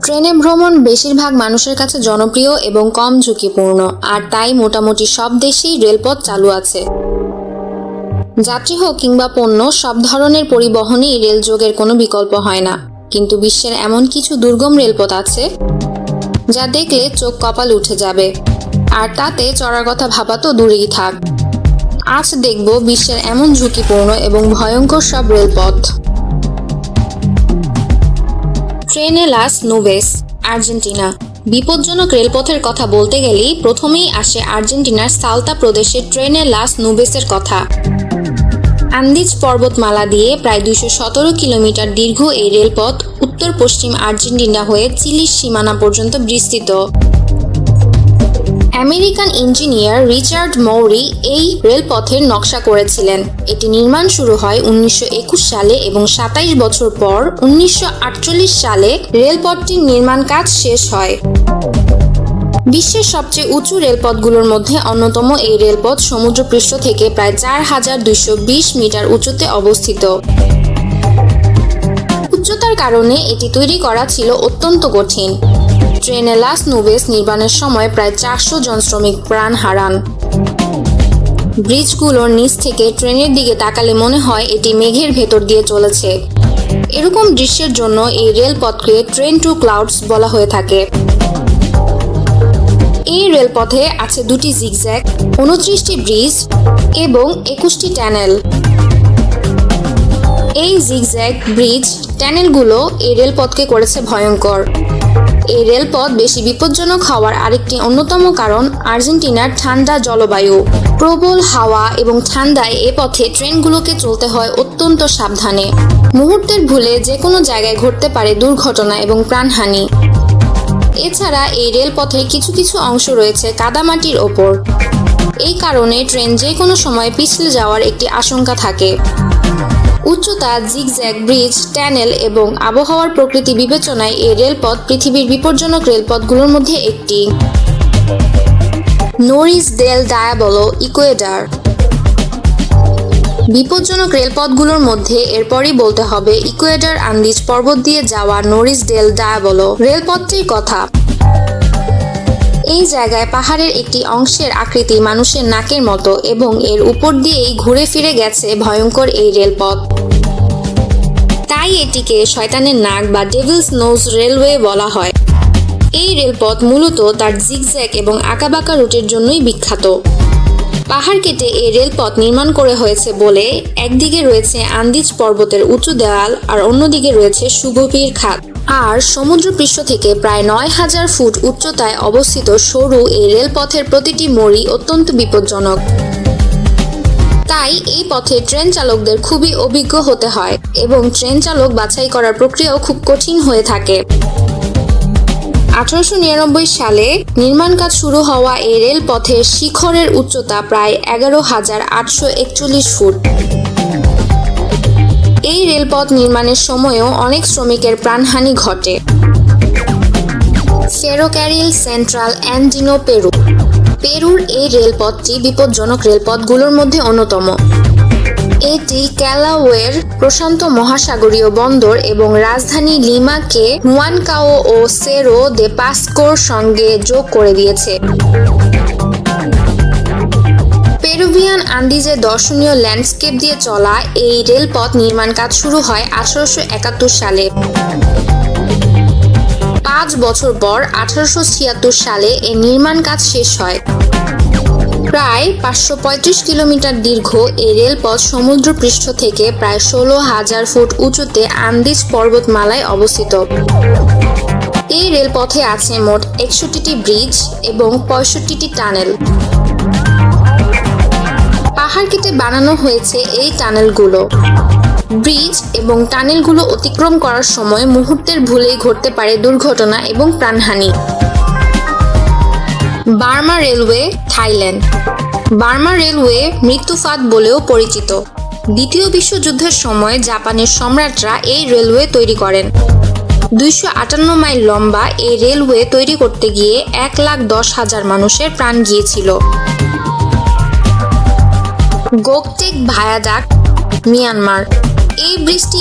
ট্রেনে ভ্রমণ বেশিরভাগ মানুষের কাছে জনপ্রিয় এবং কম ঝুঁকিপূর্ণ, আর তাই মোটামুটি সব দেশেই রেলপথ চালু আছে। যাত্রী হোক কিংবা পণ্য, সব ধরনের পরিবহনেই রেলযোগের কোনো বিকল্প হয় না। কিন্তু বিশ্বের এমন কিছু দুর্গম রেলপথ আছে যা দেখলে চোখ কপাল উঠে যাবে, আর তাতে চড়ার কথা ভাবা তো দূরেই থাক। আজ দেখব বিশ্বের এমন ঝুঁকিপূর্ণ এবং ভয়ঙ্কর সব রেলপথ। ট্রেনে লাস নুবেস, আর্জেন্টিনা। বিপজ্জনক রেলপথের কথা বলতে গেলেই প্রথমেই আসে আর্জেন্টিনার সালতা প্রদেশের ট্রেনে লাস নুবেসের কথা। আন্দিজ পর্বতমালা দিয়ে প্রায় 217 কিলোমিটার দীর্ঘ এই রেলপথ উত্তর পশ্চিম আর্জেন্টিনা হয়ে চিলির সীমানা পর্যন্ত বিস্তৃত। আমেরিকান ইঞ্জিনিয়ার রিচার্ড মৌরি এই রেলপথের নকশা করেছিলেন। এটি নির্মাণ শুরু হয় 1921 সালে এবং 27 বছর পর 1948 সালে রেলপথটির নির্মাণ কাজ শেষ হয়। বিশ্বের সবচেয়ে উঁচু রেলপথগুলোর মধ্যে অন্যতম এই রেলপথ সমুদ্রপৃষ্ঠ থেকে প্রায় 4220 মিটার উঁচুতে অবস্থিত। উচ্চতার কারণে এটি তৈরি করা ছিল অত্যন্ত কঠিন। ট্রেনে লাস নুবেস নির্মাণের সময় প্রায় 400 জন শ্রমিক প্রাণ হারান। ব্রিজগুলোর নিচ থেকে ট্রেনের দিকে তাকালে মনে হয় এটি মেঘের ভেতর দিয়ে চলেছে। এরকম দৃশ্যের জন্য এই রেলপথকে ট্রেন টু ক্লাউডস বলা হয়ে থাকে। এই রেলপথে আছে 2টি জিগজ্যাগ, 29টি ব্রিজ এবং 21টি টানেল। এই জিগজ্যাগ, ব্রিজ, টানেলগুলো এই রেলপথকে করেছে ভয়ঙ্কর। এই রেলপথ বেশি বিপজ্জনক হওয়ার আরেকটি অন্যতম কারণ আর্জেন্টিনার ঠান্ডা জলবায়ু। প্রবল হাওয়া এবং ঠান্ডায় এ পথে ট্রেনগুলোকে চলতে হয় অত্যন্ত সাবধানে। মুহূর্তের ভুলে যে কোনো জায়গায় ঘটতে পারে দুর্ঘটনা এবং প্রাণহানি। এছাড়া এই রেলপথের কিছু কিছু অংশ রয়েছে কাদামাটির ওপর। এই কারণে ট্রেন যে কোনো সময় পিছলে যাওয়ার একটি আশঙ্কা থাকে। উচ্চতা, জিগজ্যাগ, ব্রিজ, টানেল এবং আবহাওয়ার প্রকৃতি বিবেচনায় এই রেলপথ পৃথিবীর বিপজ্জনক রেলপথগুলোর মধ্যে একটি। নোরিস দেল ডায়াবলো, ইকুয়েডর। বিপজ্জনক রেলপথগুলোর মধ্যে এরপরই বলতে হবে ইকুয়েডর আন্দিজ পর্বত দিয়ে যাওয়া নোরিস দেল ডায়াবলো রেলপথটির কথা। এই জায়গায় পাহাড়ের একটি অংশের আকৃতি মানুষের নাকের মতো এবং এর উপর দিয়েই ঘুরে ফিরে গেছে ভয়ঙ্কর এই রেলপথ। তাই এটিকে শয়তানের নাক বা ডেভিলস নোজ রেলওয়ে বলা হয়। এই রেলপথ মূলত তার জিগজ্যাগ এবং আঁকাবাঁকা রুটের জন্যই বিখ্যাত। পাহাড় কেটে এই রেলপথ নির্মাণ করে হয়েছে বলে একদিকে রয়েছে আন্দিজ পর্বতের উঁচু দেওয়াল আর অন্যদিকে রয়েছে সুগভীর খাদ। আর সমুদ্রপৃষ্ঠ থেকে প্রায় 9000 ফুট উচ্চতায় অবস্থিত সরু এই রেলপথের প্রতিটি মোড়ই অত্যন্ত বিপজ্জনক। তাই এই পথে ট্রেন চালকদের খুবই অভিজ্ঞ হতে হয় এবং ট্রেন চালক বাছাই করার প্রক্রিয়াও খুব কঠিন হয়ে থাকে। 1899 সালে নির্মাণ কাজ শুরু হওয়া এই রেলপথের শিখরের উচ্চতা প্রায় 11,841 ফুট। এই রেলপথ নির্মাণের সময়ও অনেক শ্রমিকের প্রাণহানি ঘটে। ফেরোক্যারিল সেন্ট্রাল অ্যান্ডিনো, পেরু। পেরুর এই রেলপথটি বিপজ্জনক রেলপথগুলোর মধ্যে অন্যতম। এটি ক্যালাওয়ের প্রশান্ত মহাসাগরীয় বন্দর এবং রাজধানী লিমাকে হুয়ানকাও ও সেরো দে পাসকোর সঙ্গে যোগ করে দিয়েছে। পেরুভিয়ান আন্দিজের দর্শনীয় ল্যান্ডস্কেপ দিয়ে চলা এই রেলপথ নির্মাণ কাজ শুরু হয় 1871 সালে। 5 বছর পর 1876 সালে এর নির্মাণ কাজ শেষ হয়। প্রায় 535 কিলোমিটার দীর্ঘ এই রেলপথ সমুদ্রপৃষ্ঠ থেকে প্রায় 16,000 ফুট উঁচুতে আন্দিজ পর্বতমালায় অবস্থিত। এই রেলপথে আছে মোট 61টি ব্রিজ এবং 65টি টানেল। পাহাড় কেটে বানানো হয়েছে এই টানেলগুলো। ব্রিজ এবং টানেলগুলো অতিক্রম করার সময় মুহূর্তের ভুলেই ঘটতে পারে দুর্ঘটনা এবং প্রাণহানি। Burma railway, Thailand. Burma railway মৃত্যুফাঁদ বলেও পরিচিত। দ্বিতীয় বিশ্বযুদ্ধের সময় জাপানের সম্রাটরা এই রেলওয়ে তৈরি করেন। 258 মাইল লম্বা এই রেলওয়ে তৈরি করতে গিয়ে 1,10,000 মানুষের প্রাণ গিয়েছিল। গোকটেক ভায়াডাক্ট, মিয়ানমার। এই ব্রিজটি